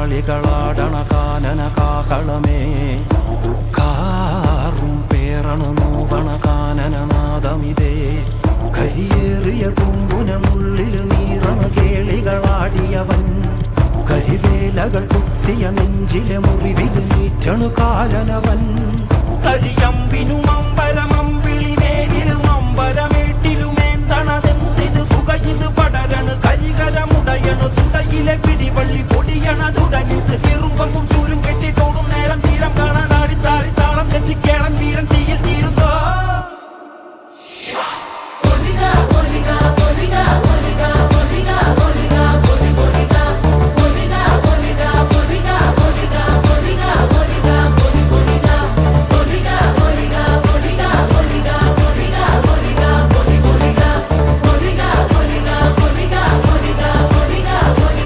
കാളികളാടണ കാനന കാഹളമേ കാറും പേറണ നോവണ കാനനനാദമിതേ കരിയേറിയ കുമ്പുനമുള്ളിൽ നീറണ കേളികളാടിയവൻ കരിവേലകൾ കുത്തിയ നെഞ്ചിലെ മുറിവിൽ നീറ്റണു കാലനവൻ കരിയമ്പിനും അമ്പരമമ്പിളിമേലിലും അമ്പരമേട്ടിലുമേന്തണതെന്തിത് പുകയിത് പടരണു കരികരമുടയണു തുടയിലെ